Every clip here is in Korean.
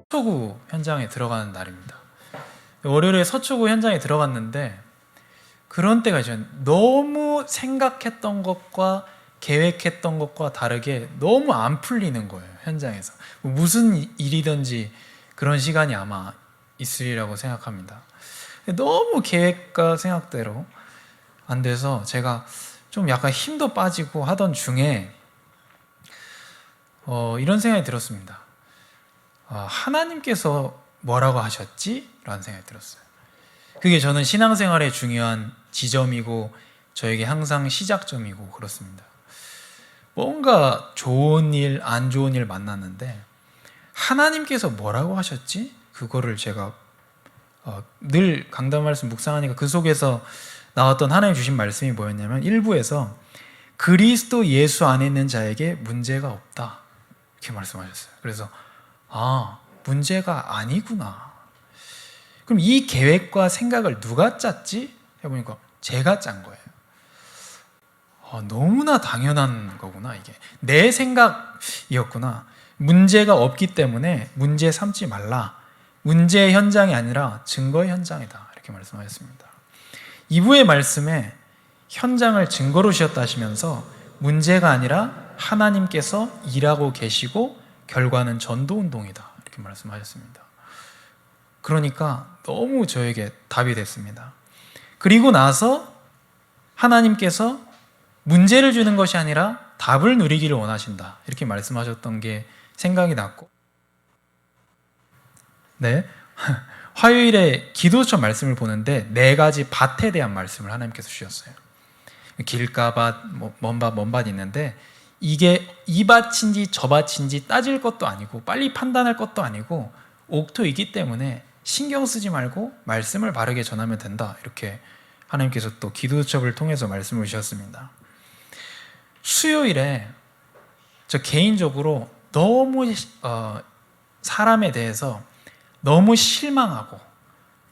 서초구 현장에 들어가는 날입니다. 월요일에 서초구 현장에 들어갔는데 그런 때가 있어요. 너무 생각했던 것과 계획했던 것과 다르게 너무 안 풀리는 거예요. 현장에서 무슨 일이든지 그런 시간이 아마 있으리라고 생각합니다. 너무 계획과 생각대로 안 돼서 제가 좀 약간 힘도 빠지고 하던 중에 이런 생각이 들었습니다. 하나님께서 뭐라고 하셨지? 라는 생각이 들었어요. 그게 저는 신앙생활의 중요한 지점이고 저에게 항상 시작점이고 그렇습니다. 뭔가 좋은 일, 안 좋은 일 만났는데 하나님께서 뭐라고 하셨지? 그거를 제가 늘 강단 말씀 묵상하니까 그 속에서 나왔던 하나님 주신 말씀이 뭐였냐면 1부에서 그리스도 예수 안에 있는 자에게 문제가 없다 이렇게 말씀하셨어요. 그래서 문제가 아니구나. 그럼 이 계획과 생각을 누가 짰지? 해보니까 제가 짠 거예요. 너무나 당연한 거구나. 이게 내 생각이었구나. 문제가 없기 때문에 문제 삼지 말라. 문제의 현장이 아니라 증거의 현장이다. 이렇게 말씀하셨습니다. 2부의 말씀에 현장을 증거로 씌웠다 하시면서 문제가 아니라 하나님께서 일하고 계시고 결과는 전도운동이다. 이렇게 말씀하셨습니다. 그러니까 너무 저에게 답이 됐습니다. 그리고 나서 하나님께서 문제를 주는 것이 아니라 답을 누리기를 원하신다. 이렇게 말씀하셨던 게 생각이 났고, 네, 화요일에 기도처 말씀을 보는데 4가지 밭에 대한 말씀을 하나님께서 주셨어요. 길가밭, 먼밭 있는데 이게 이 밭인지 저 밭인지 따질 것도 아니고 빨리 판단할 것도 아니고 옥토이기 때문에 신경 쓰지 말고 말씀을 바르게 전하면 된다. 이렇게 하나님께서 또 기도첩을 통해서 말씀을 주셨습니다. 수요일에 저 개인적으로 너무 사람에 대해서 너무 실망하고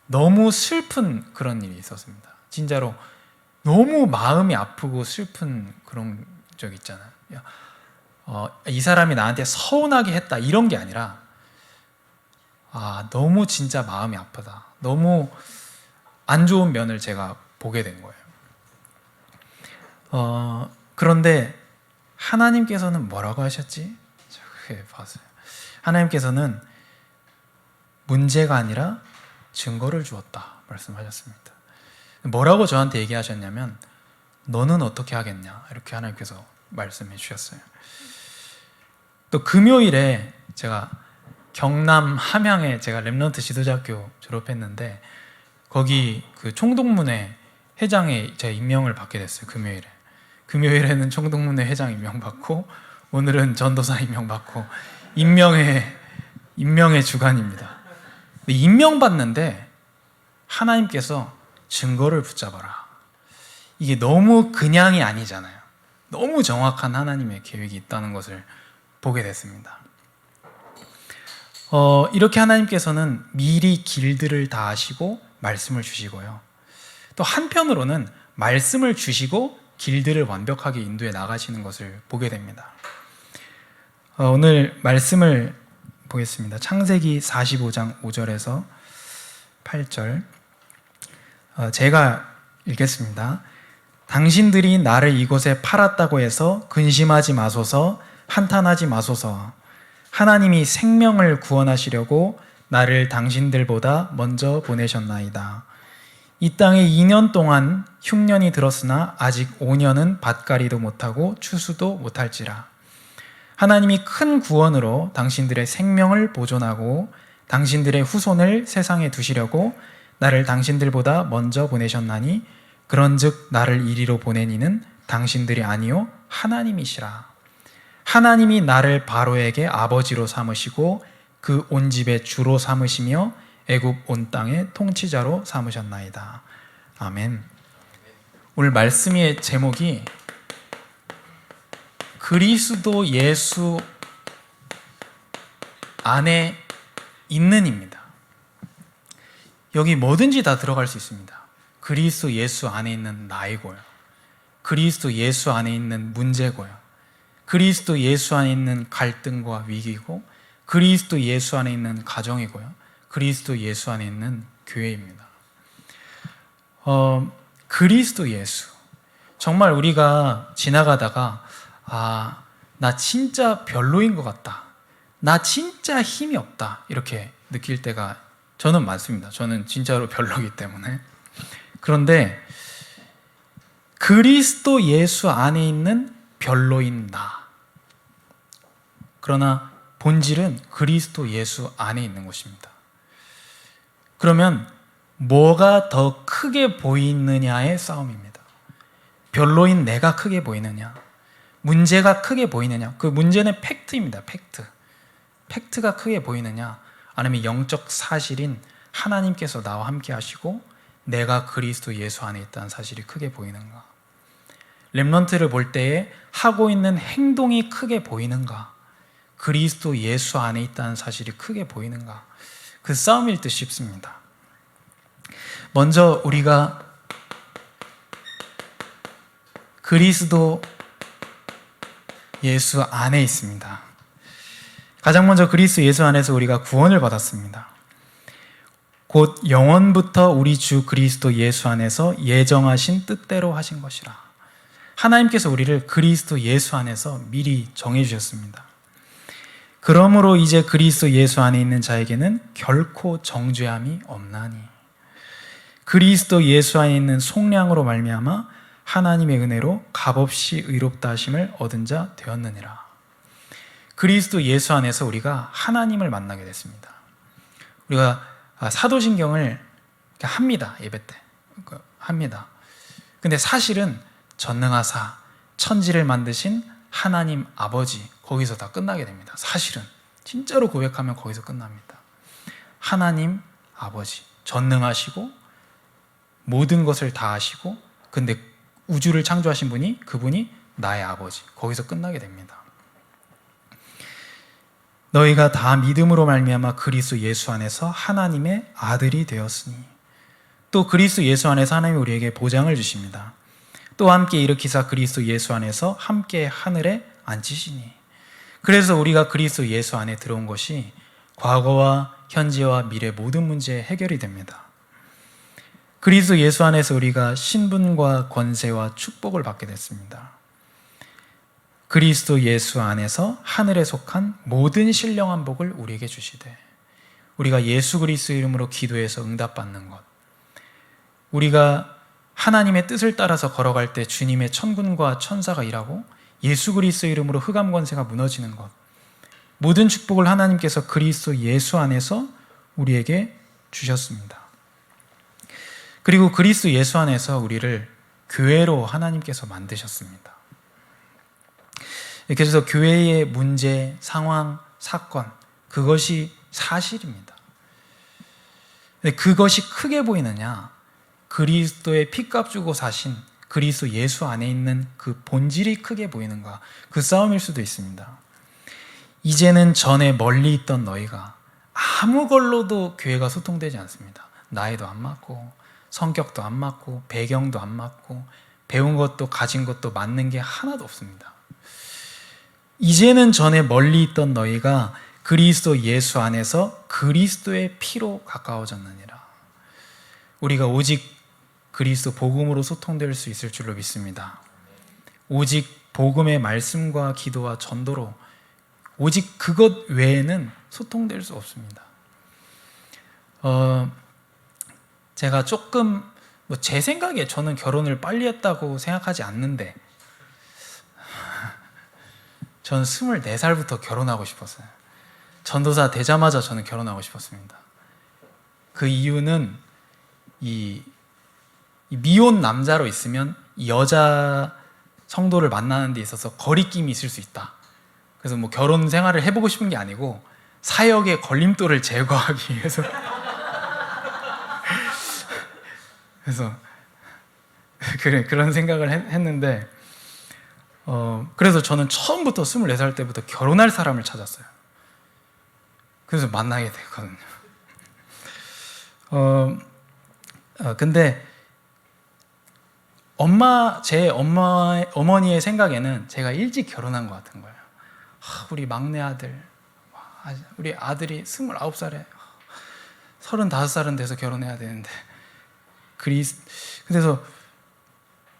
너무 슬픈 그런 일이 있었습니다. 진짜로 너무 마음이 아프고 슬픈 그런 적 있잖아요. 이 사람이 나한테 서운하게 했다 이런 게 아니라 너무 진짜 마음이 아프다. 너무 안 좋은 면을 제가 보게 된 거예요. 그런데 하나님께서는 뭐라고 하셨지? 그렇게 봤어요. 하나님께서는 문제가 아니라 증거를 주었다 말씀하셨습니다. 뭐라고 저한테 얘기하셨냐면 너는 어떻게 하겠냐 이렇게 하나님께서 말씀해 주셨어요. 또 금요일에 제가 경남 함양에 제가 렘넌트 지도자학교 졸업했는데 거기 그 총동문회 회장에 제가 임명을 받게 됐어요. 금요일에는 총동문회 회장 임명받고 오늘은 전도사 임명받고 임명의 주간입니다. 임명받는데 하나님께서 증거를 붙잡아라. 이게 너무 그냥이 아니잖아요. 너무 정확한 하나님의 계획이 있다는 것을 보게 됐습니다. 이렇게 하나님께서는 미리 길들을 다 아시고 말씀을 주시고요. 또 한편으로는 말씀을 주시고 길들을 완벽하게 인도해 나가시는 것을 보게 됩니다. 오늘 말씀을 보겠습니다. 창세기 45장 5절에서 8절 제가 읽겠습니다. 당신들이 나를 이곳에 팔았다고 해서 근심하지 마소서, 한탄하지 마소서. 하나님이 생명을 구원하시려고 나를 당신들보다 먼저 보내셨나이다. 이 땅에 2년 동안 흉년이 들었으나 아직 5년은 밭갈이도 못하고 추수도 못할지라. 하나님이 큰 구원으로 당신들의 생명을 보존하고 당신들의 후손을 세상에 두시려고 나를 당신들보다 먼저 보내셨나니 그런즉 나를 이리로 보낸 이는 당신들이 아니요 하나님이시라. 하나님이 나를 바로에게 아버지로 삼으시고 그 온 집의 주로 삼으시며 애굽 온 땅의 통치자로 삼으셨나이다. 아멘. 오늘 말씀의 제목이 그리스도 예수 안에 있는입니다. 여기 뭐든지 다 들어갈 수 있습니다. 그리스도 예수 안에 있는 나이고요. 그리스도 예수 안에 있는 문제고요. 그리스도 예수 안에 있는 갈등과 위기고, 그리스도 예수 안에 있는 가정이고요. 그리스도 예수 안에 있는 교회입니다. 그리스도 예수. 정말 우리가 지나가다가 나 진짜 별로인 것 같다. 나 진짜 힘이 없다. 이렇게 느낄 때가 저는 많습니다. 저는 진짜로 별로이기 때문에. 그런데 그리스도 예수 안에 있는 별로인 나. 그러나 본질은 그리스도 예수 안에 있는 것입니다. 그러면 뭐가 더 크게 보이느냐의 싸움입니다. 별로인 내가 크게 보이느냐, 문제가 크게 보이느냐. 그 문제는 팩트입니다. 팩트가 크게 보이느냐, 아니면 영적 사실인 하나님께서 나와 함께 하시고 내가 그리스도 예수 안에 있다는 사실이 크게 보이는가. 렘넌트를 볼 때에 하고 있는 행동이 크게 보이는가, 그리스도 예수 안에 있다는 사실이 크게 보이는가. 그 싸움일 듯 싶습니다. 먼저 우리가 그리스도 예수 안에 있습니다. 가장 먼저 그리스도 예수 안에서 우리가 구원을 받았습니다. 곧 영원부터 우리 주 그리스도 예수 안에서 예정하신 뜻대로 하신 것이라. 하나님께서 우리를 그리스도 예수 안에서 미리 정해주셨습니다. 그러므로 이제 그리스도 예수 안에 있는 자에게는 결코 정죄함이 없나니, 그리스도 예수 안에 있는 속량으로 말미암아 하나님의 은혜로 값없이 의롭다 하심을 얻은 자 되었느니라. 그리스도 예수 안에서 우리가 하나님을 만나게 됐습니다. 우리가 사도신경을 합니다. 예배 때 합니다. 근데 사실은 전능하사 천지를 만드신 하나님 아버지, 거기서 다 끝나게 됩니다. 사실은 진짜로 고백하면 거기서 끝납니다. 하나님 아버지, 전능하시고 모든 것을 다 아시고, 근데 우주를 창조하신 분이, 그분이 나의 아버지, 거기서 끝나게 됩니다. 너희가 다 믿음으로 말미암아 그리스도 예수 안에서 하나님의 아들이 되었으니, 또 그리스도 예수 안에서 하나님이 우리에게 보장을 주십니다. 또 함께 일으키사 그리스도 예수 안에서 함께 하늘에 앉히시니. 그래서 우리가 그리스도 예수 안에 들어온 것이 과거와 현재와 미래 모든 문제의 해결이 됩니다. 그리스도 예수 안에서 우리가 신분과 권세와 축복을 받게 됐습니다. 그리스도 예수 안에서 하늘에 속한 모든 신령한 복을 우리에게 주시되, 우리가 예수 그리스도 이름으로 기도해서 응답받는 것, 우리가 하나님의 뜻을 따라서 걸어갈 때 주님의 천군과 천사가 일하고 예수 그리스도 이름으로 흑암 권세가 무너지는 것, 모든 축복을 하나님께서 그리스도 예수 안에서 우리에게 주셨습니다. 그리고 그리스도 예수 안에서 우리를 교회로 하나님께서 만드셨습니다. 그래서 교회의 문제, 상황, 사건, 그것이 사실입니다. 근데 그것이 크게 보이느냐, 그리스도의 피값 주고 사신 그리스도 예수 안에 있는 그 본질이 크게 보이는가, 그 싸움일 수도 있습니다. 이제는 전에 멀리 있던 너희가, 아무 걸로도 교회가 소통되지 않습니다. 나이도 안 맞고, 성격도 안 맞고, 배경도 안 맞고, 배운 것도 가진 것도 맞는 게 하나도 없습니다. 이제는 전에 멀리 있던 너희가 그리스도 예수 안에서 그리스도의 피로 가까워졌느니라. 우리가 오직 그리스도 복음으로 소통될 수 있을 줄로 믿습니다. 오직 복음의 말씀과 기도와 전도로, 오직 그것 외에는 소통될 수 없습니다. 제가 조금 제 생각에 저는 결혼을 빨리 했다고 생각하지 않는데, 저는 24살부터 결혼하고 싶었어요. 전도사 되자마자 저는 결혼하고 싶었습니다. 그 이유는 이 미혼 남자로 있으면 이 여자 성도를 만나는 데 있어서 거리낌이 있을 수 있다. 그래서 결혼 생활을 해보고 싶은 게 아니고 사역의 걸림돌을 제거하기 위해서 그래서 그런 생각을 했는데, 그래서 저는 처음부터 24살 때부터 결혼할 사람을 찾았어요. 그래서 만나게 됐거든요. 근데 제 어머니의 생각에는 제가 일찍 결혼한 것 같은 거예요. 우리 막내 아들, 우리 아들이 29살에 35살은 돼서 결혼해야 되는데, 그래서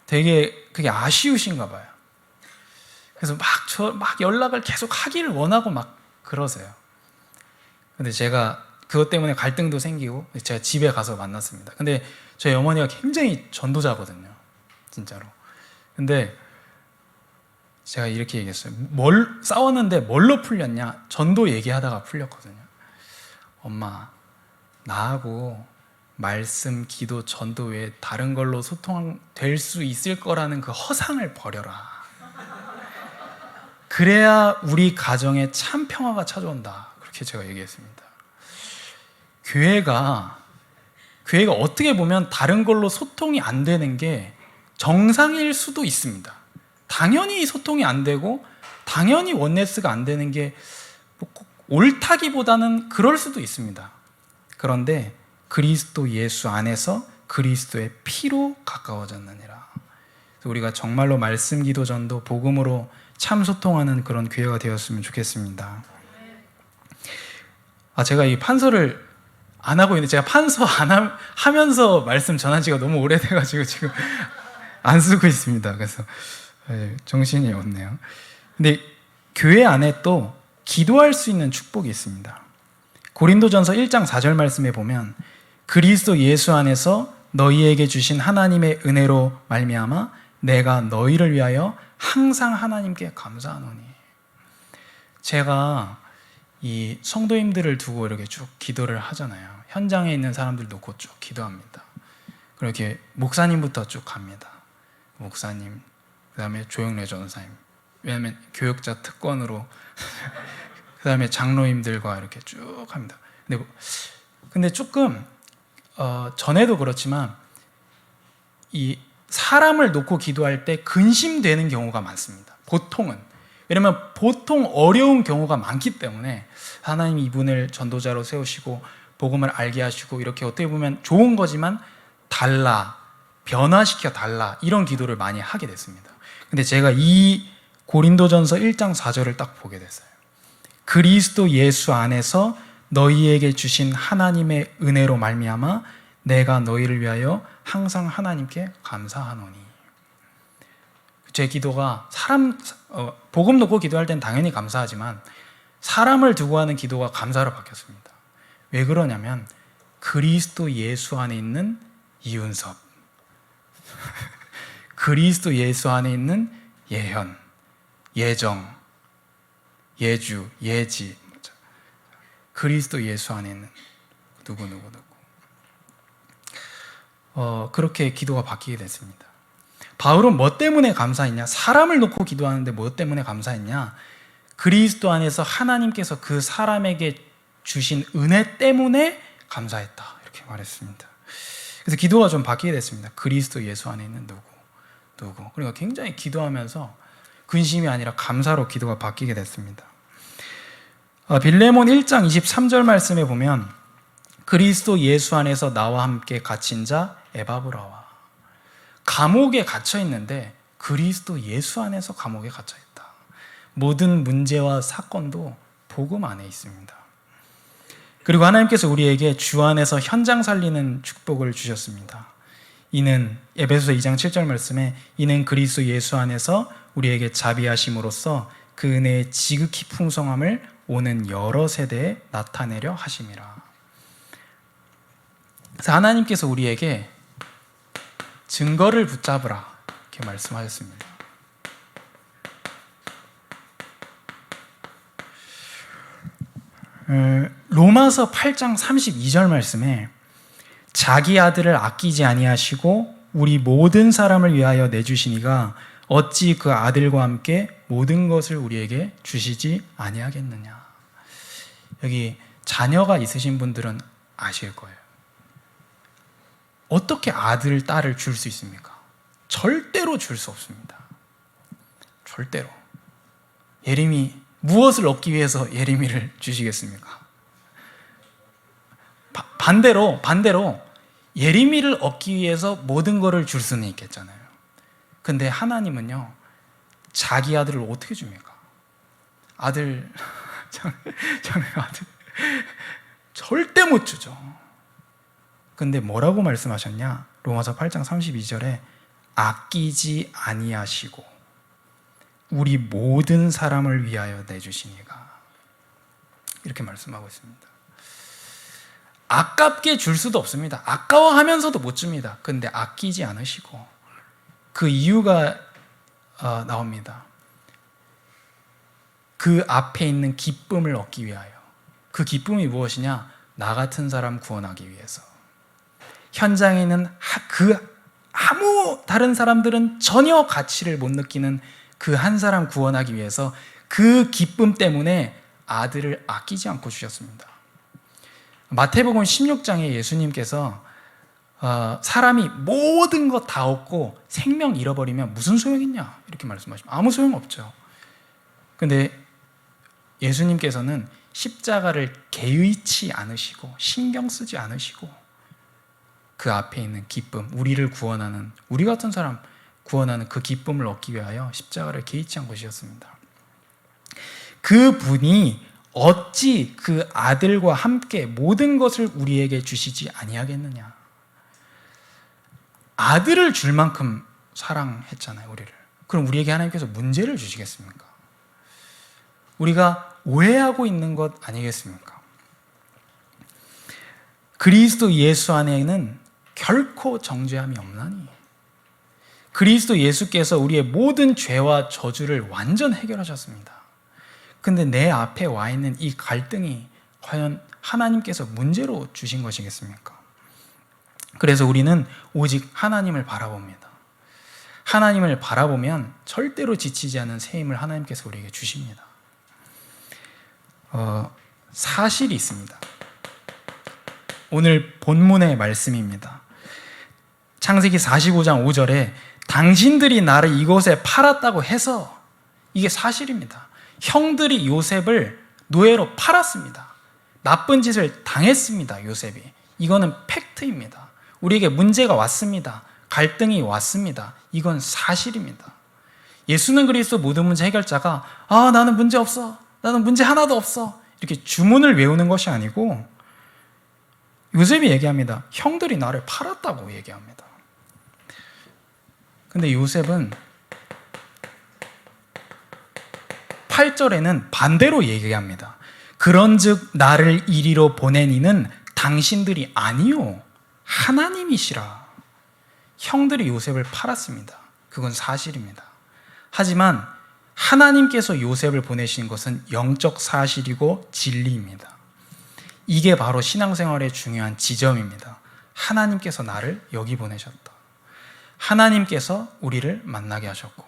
되게 그게 아쉬우신가 봐요. 그래서 막 연락을 계속 하기를 원하고 막 그러세요. 근데 제가 그것 때문에 갈등도 생기고 제가 집에 가서 만났습니다. 근데 저희 어머니가 굉장히 전도자거든요, 진짜로. 근데 제가 이렇게 얘기했어요. 싸웠는데 뭘로 풀렸냐? 전도 얘기하다가 풀렸거든요. 엄마, 나하고 말씀, 기도, 전도 외에 다른 걸로 소통될 수 있을 거라는 그 허상을 버려라. 그래야 우리 가정에 참 평화가 찾아온다. 그렇게 제가 얘기했습니다. 교회가 어떻게 보면 다른 걸로 소통이 안 되는 게 정상일 수도 있습니다. 당연히 소통이 안 되고 당연히 원네스가 안 되는 게 꼭 옳다기보다는 그럴 수도 있습니다. 그런데 그리스도 예수 안에서 그리스도의 피로 가까워졌느니라. 우리가 정말로 말씀, 기도, 전도, 복음으로 참 소통하는 그런 교회가 되었으면 좋겠습니다. 제가 이 판서를 안 하고 있는데, 제가 판서 하면서 말씀 전한 지가 너무 오래돼가지고 지금 안 쓰고 있습니다. 그래서 정신이 없네요. 근데 교회 안에 또 기도할 수 있는 축복이 있습니다. 고린도전서 1장 4절 말씀에 보면 그리스도 예수 안에서 너희에게 주신 하나님의 은혜로 말미암아 내가 너희를 위하여 항상 하나님께 감사하노니. 제가 이 성도님들을 두고 이렇게 쭉 기도를 하잖아요. 현장에 있는 사람들 놓고 쭉 기도합니다. 그렇게 목사님부터 쭉 갑니다. 목사님, 그 다음에 조영래 전사님, 왜냐하면 교역자 특권으로 그 다음에 장로님들과 이렇게 쭉 합니다. 근데 조금 전에도 그렇지만 이 사람을 놓고 기도할 때 근심되는 경우가 많습니다. 보통은. 왜냐면 보통 어려운 경우가 많기 때문에 하나님이 이분을 전도자로 세우시고 복음을 알게 하시고 이렇게 어떻게 보면 좋은 거지만 변화시켜 달라, 이런 기도를 많이 하게 됐습니다. 근데 제가 이 고린도전서 1장 4절을 딱 보게 됐어요. 그리스도 예수 안에서 너희에게 주신 하나님의 은혜로 말미암아 내가 너희를 위하여 항상 하나님께 감사하노니. 제 기도가 복음 놓고 기도할 땐 당연히 감사하지만 사람을 두고 하는 기도가 감사로 바뀌었습니다. 왜 그러냐면 그리스도 예수 안에 있는 이윤섭, 그리스도 예수 안에 있는 예현, 예정, 예주, 예지, 그리스도 예수 안에 있는 누구 그렇게 기도가 바뀌게 됐습니다. 바울은 뭐 때문에 감사했냐? 사람을 놓고 기도하는데 뭐 때문에 감사했냐? 그리스도 안에서 하나님께서 그 사람에게 주신 은혜 때문에 감사했다, 이렇게 말했습니다. 그래서 기도가 좀 바뀌게 됐습니다. 그리스도 예수 안에 있는 누구. 그러니까 굉장히 기도하면서 근심이 아니라 감사로 기도가 바뀌게 됐습니다. 빌레몬 1장 23절 말씀에 보면 그리스도 예수 안에서 나와 함께 갇힌 자 에바브라와. 감옥에 갇혀 있는데 그리스도 예수 안에서 감옥에 갇혀 있다. 모든 문제와 사건도 복음 안에 있습니다. 그리고 하나님께서 우리에게 주 안에서 현장 살리는 축복을 주셨습니다. 이는 에베소서 2장 7절 말씀에 이는 그리스도 예수 안에서 우리에게 자비하심으로써 그 은혜의 지극히 풍성함을 오는 여러 세대에 나타내려 하심이라. 그래서 하나님께서 우리에게 증거를 붙잡으라, 이렇게 말씀하셨습니다. 로마서 8장 32절 말씀에 자기 아들을 아끼지 아니하시고 우리 모든 사람을 위하여 내주시니가 어찌 그 아들과 함께 모든 것을 우리에게 주시지 아니하겠느냐. 여기 자녀가 있으신 분들은 아실 거예요. 어떻게 아들, 딸을 줄 수 있습니까? 절대로 줄 수 없습니다. 절대로. 예림이 무엇을 얻기 위해서 예림이를 주시겠습니까? 반대로 예림이를 얻기 위해서 모든 것을 줄 수는 있겠잖아요. 근데 하나님은요, 자기 아들을 어떻게 줍니까? 아들, 자기 아들 절대 못 주죠. 근데 뭐라고 말씀하셨냐? 로마서 8장 32절에 아끼지 아니하시고 우리 모든 사람을 위하여 내주시니가, 이렇게 말씀하고 있습니다. 아깝게 줄 수도 없습니다. 아까워하면서도 못 줍니다. 근데 아끼지 않으시고, 그 이유가 나옵니다. 그 앞에 있는 기쁨을 얻기 위하여. 그 기쁨이 무엇이냐? 나 같은 사람 구원하기 위해서. 현장에 있는 아무 다른 사람들은 전혀 가치를 못 느끼는 그 한 사람 구원하기 위해서 그 기쁨 때문에 아들을 아끼지 않고 주셨습니다. 마태복음 16장에 예수님께서 사람이 모든 것 다 얻고 생명 잃어버리면 무슨 소용있냐 이렇게 말씀하시면 아무 소용없죠. 근데 예수님께서는 십자가를 개의치 않으시고 신경 쓰지 않으시고 그 앞에 있는 기쁨, 우리를 구원하는, 우리 같은 사람 구원하는 그 기쁨을 얻기 위하여 십자가를 개의치 않고 주셨습니다. 그 분이 어찌 그 아들과 함께 모든 것을 우리에게 주시지 아니하겠느냐. 아들을 줄 만큼 사랑했잖아요, 우리를. 그럼 우리에게 하나님께서 문제를 주시겠습니까? 우리가 오해하고 있는 것 아니겠습니까? 그리스도 예수 안에는 결코 정죄함이 없나니. 그리스도 예수께서 우리의 모든 죄와 저주를 완전 해결하셨습니다. 근데 내 앞에 와 있는 이 갈등이 과연 하나님께서 문제로 주신 것이겠습니까? 그래서 우리는 오직 하나님을 바라봅니다. 하나님을 바라보면 절대로 지치지 않은 새 힘을 하나님께서 우리에게 주십니다. 사실이 있습니다. 오늘 본문의 말씀입니다. 창세기 45장 5절에 당신들이 나를 이곳에 팔았다고 해서, 이게 사실입니다. 형들이 요셉을 노예로 팔았습니다. 나쁜 짓을 당했습니다, 요셉이. 이거는 팩트입니다. 우리에게 문제가 왔습니다. 갈등이 왔습니다. 이건 사실입니다. 예수는 그리스도 모든 문제 해결자가 나는 문제 없어, 나는 문제 하나도 없어, 이렇게 주문을 외우는 것이 아니고 요셉이 얘기합니다. 형들이 나를 팔았다고 얘기합니다. 근데 요셉은 8절에는 반대로 얘기합니다. 그런즉 나를 이리로 보낸 이는 당신들이 아니요 하나님이시라. 형들이 요셉을 팔았습니다. 그건 사실입니다. 하지만 하나님께서 요셉을 보내신 것은 영적 사실이고 진리입니다. 이게 바로 신앙생활의 중요한 지점입니다. 하나님께서 나를 여기 보내셨다. 하나님께서 우리를 만나게 하셨고,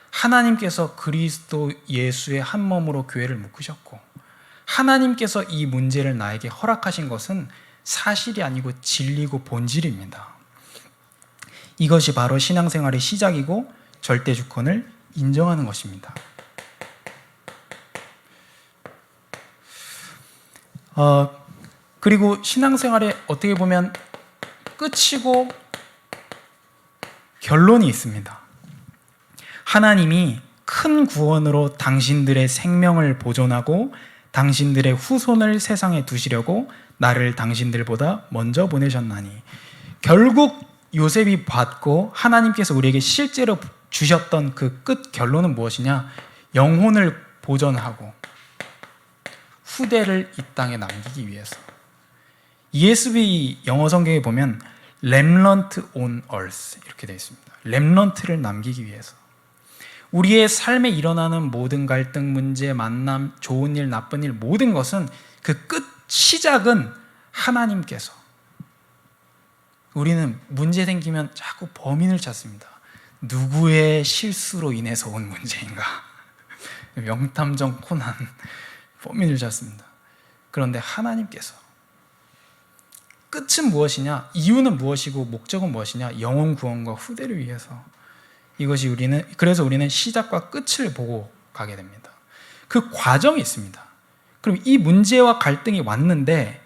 하나님께서 그리스도 예수의 한 몸으로 교회를 묶으셨고, 하나님께서 이 문제를 나에게 허락하신 것은 사실이 아니고 진리고 본질입니다. 이것이 바로 신앙생활의 시작이고 절대주권을 인정하는 것입니다. 그리고 신앙생활에 어떻게 보면 끝이고 결론이 있습니다. 하나님이 큰 구원으로 당신들의 생명을 보존하고 당신들의 후손을 세상에 두시려고 나를 당신들보다 먼저 보내셨나니. 결국 요셉이 받고 하나님께서 우리에게 실제로 주셨던 그 끝 결론은 무엇이냐? 영혼을 보존하고 후대를 이 땅에 남기기 위해서. ESV 영어 성경에 보면 remnant on earth 이렇게 되어 있습니다. 렘넌트를 남기기 위해서. 우리의 삶에 일어나는 모든 갈등, 문제, 만남, 좋은 일, 나쁜 일, 모든 것은 그 끝 시작은 하나님께서. 우리는 문제 생기면 자꾸 범인을 찾습니다. 누구의 실수로 인해서 온 문제인가? 명탐정 코난, 범인을 찾습니다. 그런데 하나님께서 끝은 무엇이냐? 이유는 무엇이고 목적은 무엇이냐? 영혼 구원과 후대를 위해서. 그래서 우리는 시작과 끝을 보고 가게 됩니다. 그 과정이 있습니다. 그럼 이 문제와 갈등이 왔는데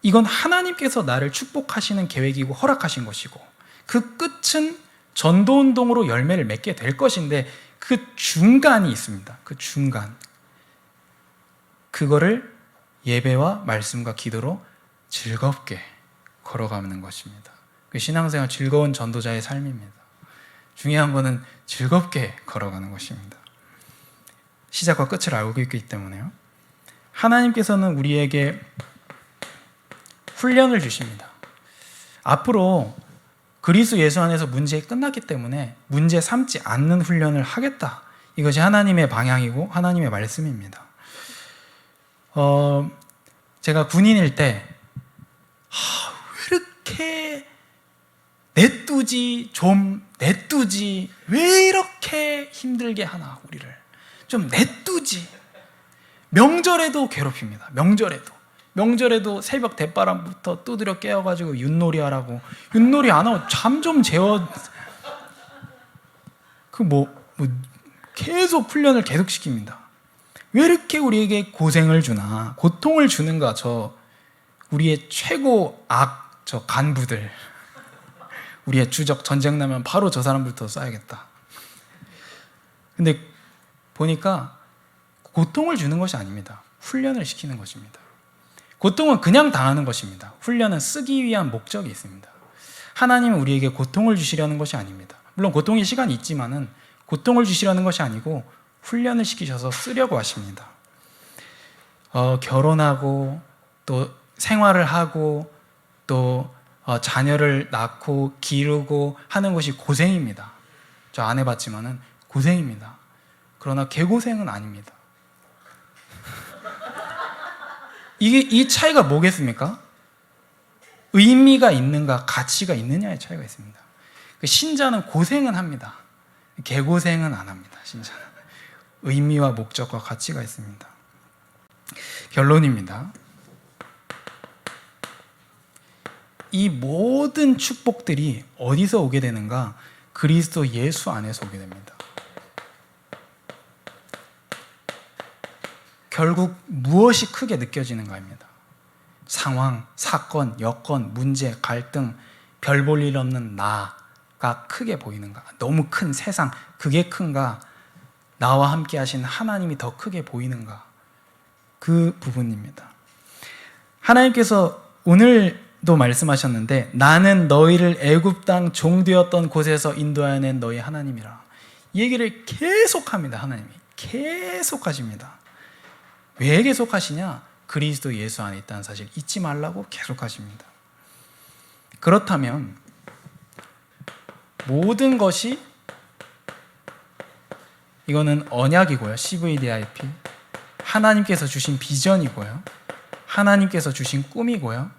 이건 하나님께서 나를 축복하시는 계획이고 허락하신 것이고, 그 끝은 전도운동으로 열매를 맺게 될 것인데 그 중간이 있습니다. 그 중간. 그거를 예배와 말씀과 기도로 즐겁게 걸어가는 것입니다. 그 신앙생활 즐거운 전도자의 삶입니다. 중요한 거는 즐겁게 걸어가는 것입니다. 시작과 끝을 알고 있기 때문에요. 하나님께서는 우리에게 훈련을 주십니다. 앞으로 그리스도 예수 안에서 문제 끝났기 때문에 문제 삼지 않는 훈련을 하겠다. 이것이 하나님의 방향이고 하나님의 말씀입니다. 제가 군인일 때 왜 이렇게 냅두지 왜 이렇게 힘들게 하나 우리를 좀 냅두지. 명절에도 괴롭힙니다. 명절에도 새벽 대바람부터 두드려 깨워가지고 윷놀이 하라고. 윷놀이 안 하고 잠 좀 재워. 계속 훈련을 계속 시킵니다. 왜 이렇게 우리에게 고생을 주나, 고통을 주는가, 우리의 최고 저 간부들. 우리의 주적 전쟁 나면 바로 저 사람부터 쏴야겠다. 근데 보니까 고통을 주는 것이 아닙니다. 훈련을 시키는 것입니다. 고통은 그냥 당하는 것입니다. 훈련은 쓰기 위한 목적이 있습니다. 하나님은 우리에게 고통을 주시려는 것이 아닙니다. 물론 고통의 시간이 있지만은 고통을 주시려는 것이 아니고 훈련을 시키셔서 쓰려고 하십니다. 결혼하고 또 생활을 하고 또 자녀를 낳고 기르고 하는 것이 고생입니다. 저 안 해봤지만은 고생입니다. 그러나 개고생은 아닙니다. 이 차이가 뭐겠습니까? 의미가 있는가, 가치가 있느냐의 차이가 있습니다. 신자는 고생은 합니다. 개고생은 안 합니다. 신자는 의미와 목적과 가치가 있습니다. 결론입니다. 이 모든 축복들이 어디서 오게 되는가? 그리스도 예수 안에서 오게 됩니다. 결국 무엇이 크게 느껴지는가입니다. 상황, 사건, 여건, 문제, 갈등, 별 볼 일 없는 나가 크게 보이는가? 너무 큰 세상, 그게 큰가? 나와 함께 하신 하나님이 더 크게 보이는가? 그 부분입니다. 하나님께서 오늘도 말씀하셨는데 나는 너희를 애굽 땅 종되었던 곳에서 인도하여 낸 너희 하나님이라. 이 얘기를 계속합니다. 하나님이 계속하십니다. 왜 계속하시냐? 그리스도 예수 안에 있다는 사실 잊지 말라고 계속하십니다. 그렇다면 모든 것이 이거는 언약이고요. CVDIP 하나님께서 주신 비전이고요. 하나님께서 주신 꿈이고요.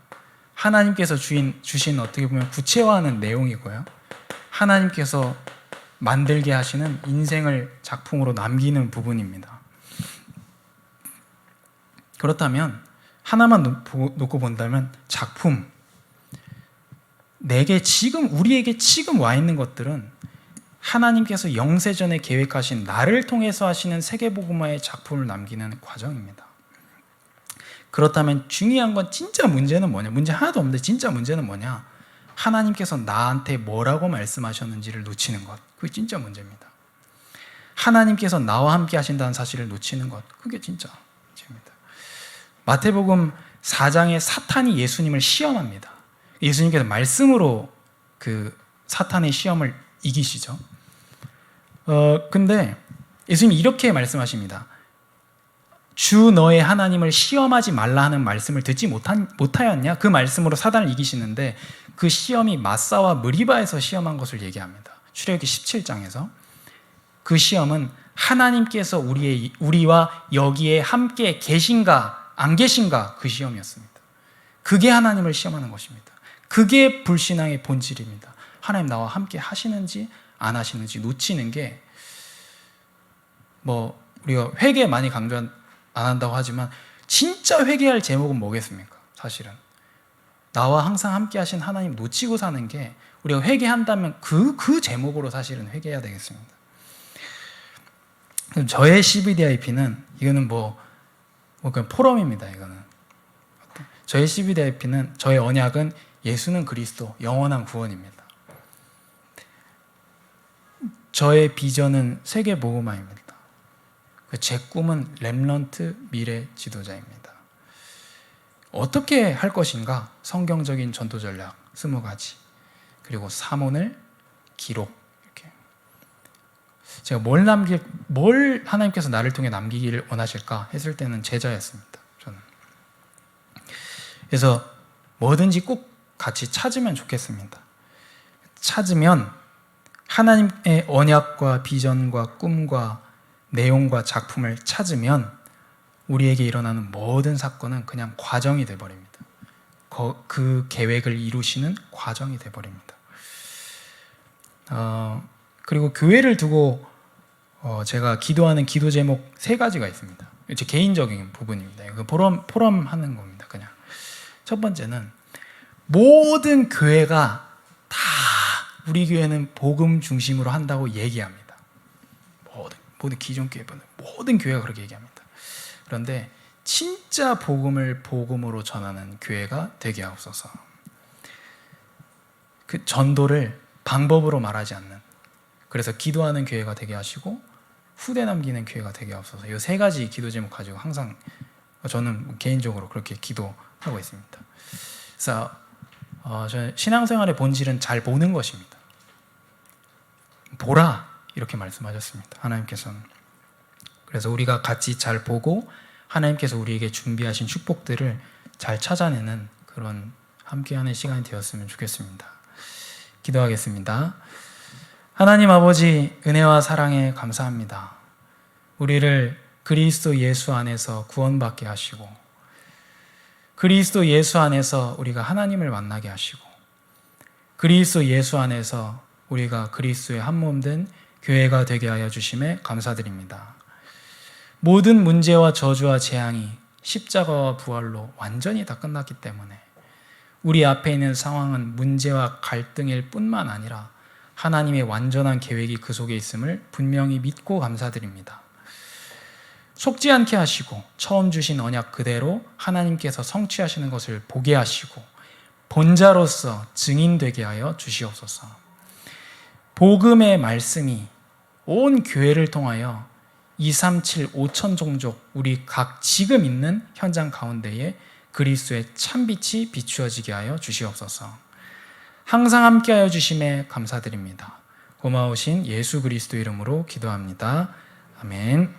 하나님께서 주신 어떻게 보면 구체화하는 내용이고요. 하나님께서 만들게 하시는 인생을 작품으로 남기는 부분입니다. 그렇다면 하나만 놓고 본다면 작품, 우리에게 지금 와 있는 것들은 하나님께서 영세전에 계획하신 나를 통해서 하시는 세계복음화의 작품을 남기는 과정입니다. 그렇다면 중요한 건 진짜 문제는 뭐냐? 문제 하나도 없는데 진짜 문제는 뭐냐? 하나님께서 나한테 뭐라고 말씀하셨는지를 놓치는 것. 그게 진짜 문제입니다. 하나님께서 나와 함께 하신다는 사실을 놓치는 것. 그게 진짜 문제입니다. 마태복음 4장에 사탄이 예수님을 시험합니다. 예수님께서 말씀으로 그 사탄의 시험을 이기시죠. 근데 예수님이 이렇게 말씀하십니다. 주 너의 하나님을 시험하지 말라 하는 말씀을 듣지 못하였냐? 그 말씀으로 사단을 이기시는데 그 시험이 마사와 무리바에서 시험한 것을 얘기합니다. 출애굽기 17장에서 그 시험은 하나님께서 우리와 여기에 함께 계신가 안 계신가 그 시험이었습니다. 그게 하나님을 시험하는 것입니다. 그게 불신앙의 본질입니다. 하나님 나와 함께 하시는지 안 하시는지 놓치는 게 우리가 회개 많이 강조 안 한다고 하지만 진짜 회개할 제목은 뭐겠습니까? 사실은 나와 항상 함께 하신 하나님 놓치고 사는 게 우리가 회개한다면 그 제목으로 사실은 회개해야 되겠습니다. 저의 CBDIP는 이거는 그냥 포럼입니다. 이거는 저의 CBDIP는 저의 언약은 예수는 그리스도 영원한 구원입니다. 저의 비전은 세계 복음화입니다. 제 꿈은 렘넌트 미래 지도자입니다. 어떻게 할 것인가? 성경적인 전도 전략 20가지, 그리고 사문을 기록. 이렇게 제가 뭘 하나님께서 나를 통해 남기기를 원하실까 했을 때는 제자였습니다. 저는. 그래서 뭐든지 꼭 같이 찾으면 좋겠습니다. 찾으면 하나님의 언약과 비전과 꿈과 내용과 작품을 찾으면 우리에게 일어나는 모든 사건은 그냥 과정이 돼버립니다. 그 계획을 이루시는 과정이 돼버립니다. 그리고 교회를 두고 제가 기도하는 기도 제목 3가지가 있습니다. 제 개인적인 부분입니다. 그 포럼 하는 겁니다. 그냥 첫 번째는 모든 교회가 다 우리 교회는 복음 중심으로 한다고 얘기합니다. 모든 기존 교회는 모든 교회가 그렇게 얘기합니다. 그런데 진짜 복음을 복음으로 전하는 교회가 되게 하옵소서. 그 전도를 방법으로 말하지 않는, 그래서 기도하는 교회가 되게 하시고 후대 남기는 교회가 되게 하옵소서. 이 3가지 기도 제목 가지고 항상 저는 개인적으로 그렇게 기도하고 있습니다. 그래서 저는 신앙생활의 본질은 잘 보는 것입니다. 보라, 이렇게 말씀하셨습니다. 하나님께서는. 그래서 우리가 같이 잘 보고 하나님께서 우리에게 준비하신 축복들을 잘 찾아내는 그런 함께하는 시간이 되었으면 좋겠습니다. 기도하겠습니다. 하나님 아버지, 은혜와 사랑에 감사합니다. 우리를 그리스도 예수 안에서 구원받게 하시고, 그리스도 예수 안에서 우리가 하나님을 만나게 하시고, 그리스도 예수 안에서 우리가 그리스도의 한 몸 된 교회가 되게 하여 주심에 감사드립니다. 모든 문제와 저주와 재앙이 십자가와 부활로 완전히 다 끝났기 때문에 우리 앞에 있는 상황은 문제와 갈등일 뿐만 아니라 하나님의 완전한 계획이 그 속에 있음을 분명히 믿고 감사드립니다. 속지 않게 하시고 처음 주신 언약 그대로 하나님께서 성취하시는 것을 보게 하시고 본자로서 증인되게 하여 주시옵소서. 복음의 말씀이 온 교회를 통하여 237 5천 종족 우리 각 지금 있는 현장 가운데에 그리스도의 참빛이 비추어지게 하여 주시옵소서. 항상 함께하여 주심에 감사드립니다. 고마우신 예수 그리스도 이름으로 기도합니다. 아멘.